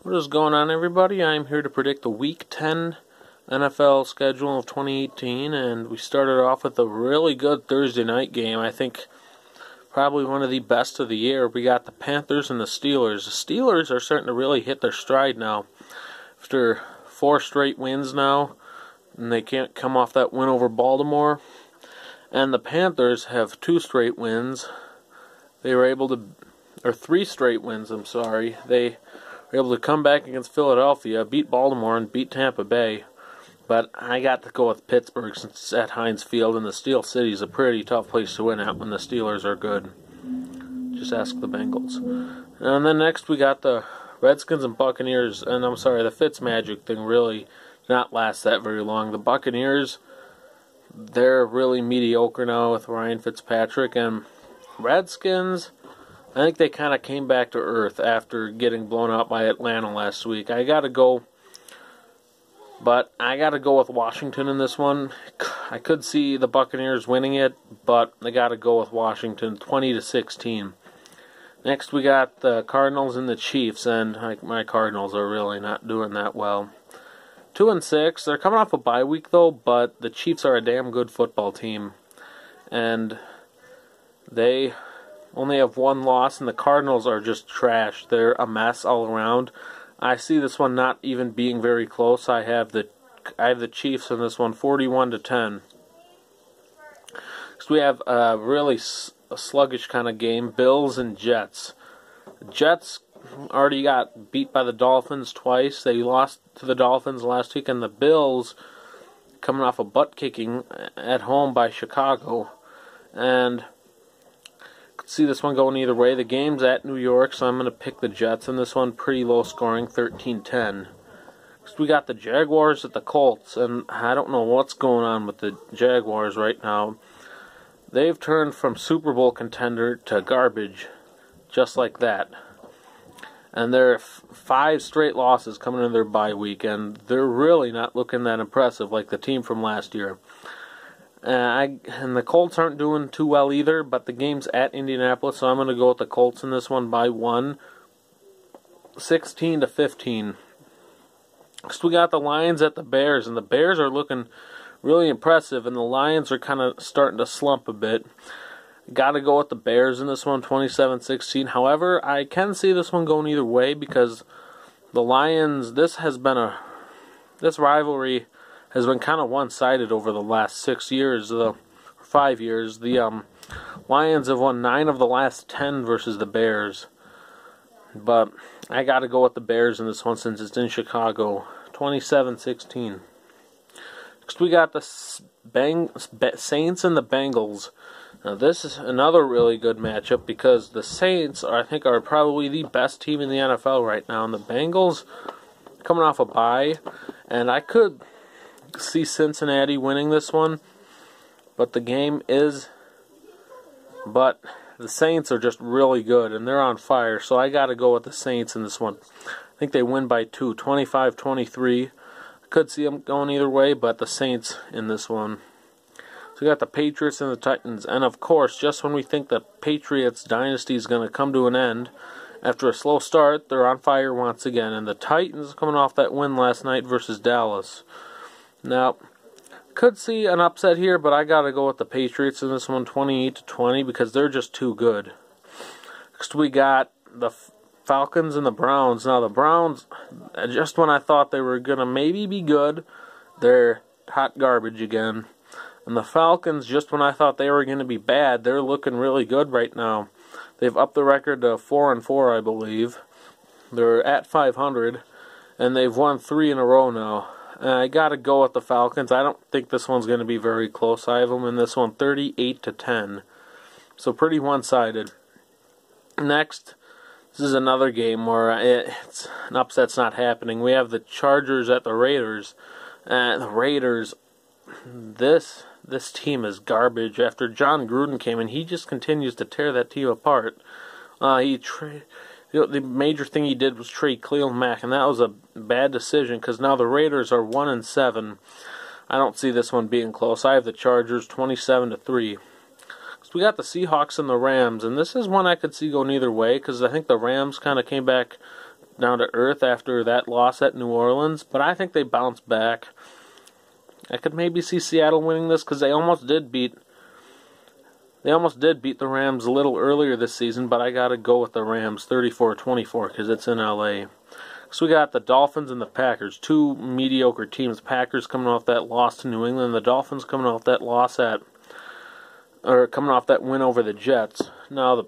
What is going on, everybody? I'm here to predict the Week 10 NFL schedule of 2018, and we started off with a really good Thursday night game. I think probably one of the best of the year. We got the Panthers and the Steelers. The Steelers are starting to really hit their stride now. After 4 straight wins now, and they can't come off that win over Baltimore. And the Panthers have 2 straight wins. They were able to, or 3 straight wins, I'm sorry. They were able to come back against Philadelphia, beat Baltimore, and beat Tampa Bay. But I got to go with Pittsburgh since it's at Heinz Field, and the Steel City is a pretty tough place to win at when the Steelers are good. Just ask the Bengals. And then next we got the Redskins and Buccaneers, and I'm sorry, the Fitzmagic thing really did not last that very long. The Buccaneers, they're really mediocre now with Ryan Fitzpatrick, and Redskins, I think they kind of came back to earth after getting blown out by Atlanta last week. I got to go with Washington in this one. I could see the Buccaneers winning it, but I got to go with Washington 20-16. Next, we got the Cardinals and the Chiefs, and my Cardinals are really not doing that well. 2-6. They're coming off a bye week though, but the Chiefs are a damn good football team, and they only have 1 loss, and the Cardinals are just trash. They're a mess all around. I see this one not even being very close. I have the Chiefs in this one, 41-10. So we have a really sluggish kind of game, Bills and Jets. The Jets already got beat by the Dolphins twice. They lost to the Dolphins last week, and the Bills coming off a butt kicking at home by Chicago. And see this one going either way. The game's at New York, so I'm going to pick the Jets in this one. Pretty low scoring, 13-10. We got the Jaguars at the Colts, and I don't know what's going on with the Jaguars right now. They've turned from Super Bowl contender to garbage, just like that. And they're 5 straight losses coming into their bye week, and they're really not looking that impressive like the team from last year. And the Colts aren't doing too well either, but the game's at Indianapolis, so I'm going to go with the Colts in this one by 1, 16-15. So we got the Lions at the Bears, and the Bears are looking really impressive, and the Lions are kind of starting to slump a bit. Got to go with the Bears in this one, 27-16. However, I can see this one going either way because the Lions, this rivalry has been kind of one-sided over the last 6 years, 5 years. The Lions have won 9 of the last 10 versus the Bears. But I got to go with the Bears in this one since it's in Chicago, 27-16. Next we got the Saints and the Bengals. Now this is another really good matchup because the Saints, I think, are probably the best team in the NFL right now. And the Bengals coming off a bye, and I could see Cincinnati winning this one, but the Saints are just really good, and they're on fire, so I got to go with the Saints in this one. I think they win by 2, 25-23. I could see them going either way, but the Saints in this one. So we got the Patriots and the Titans, and of course, just when we think the Patriots dynasty is going to come to an end, after a slow start, they're on fire once again, and the Titans coming off that win last night versus Dallas. Now, could see an upset here, but I got to go with the Patriots in this one, 28-20, because they're just too good. Next, we got the Falcons and the Browns. Now, the Browns, just when I thought they were going to maybe be good, they're hot garbage again. And the Falcons, just when I thought they were going to be bad, they're looking really good right now. They've upped the record to 4-4, I believe. They're at 500, and they've won 3 in a row now. I got to go with the Falcons. I don't think this one's going to be very close. I have them in this one 38-10. So pretty one-sided. Next, this is another game where it's an upset's not happening. We have the Chargers at the Raiders. The Raiders, this team is garbage. After John Gruden came in, he just continues to tear that team apart. The major thing he did was trade Khalil Mack, and that was a bad decision because now the Raiders are 1-7. I don't see this one being close. I have the Chargers 27-3. So we got the Seahawks and the Rams, and this is one I could see going either way because I think the Rams kind of came back down to earth after that loss at New Orleans, but I think they bounce back. I could maybe see Seattle winning this because they almost did beat the Rams a little earlier this season, but I got to go with the Rams 34-24 because it's in LA. So we got the Dolphins and the Packers, two mediocre teams. Packers coming off that loss to New England, the Dolphins coming off that coming off that win over the Jets. Now the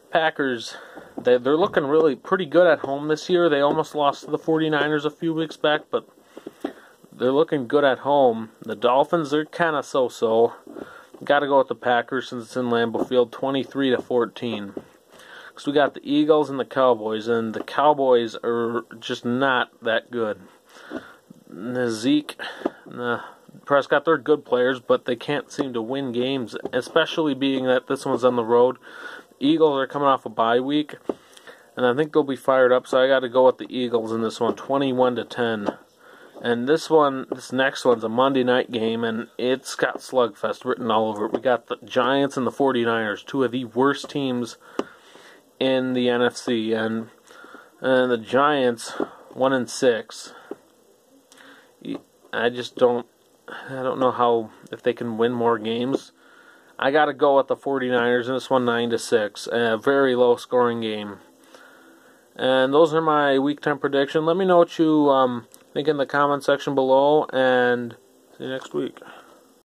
Packers, they're looking really pretty good at home this year. They almost lost to the 49ers a few weeks back, but they're looking good at home. The Dolphins, they're kind of so-so. Got to go with the Packers since it's in Lambeau Field, 23-14. So we got the Eagles and the Cowboys, and the Cowboys are just not that good. Zeke, Prescott, they're good players, but they can't seem to win games, especially being that this one's on the road. Eagles are coming off a bye week, and I think they'll be fired up, so I got to go with the Eagles in this one, 21-10. And this next one's a Monday night game, and it's got slugfest written all over it. We got the Giants and the 49ers, two of the worst teams in the NFC, and the Giants 1-6. I don't know if they can win more games. I got to go with the 49ers in this one, 9-6, a very low scoring game. And those are my Week 10 prediction. Let me know what you think in the comment section below, and see you next week.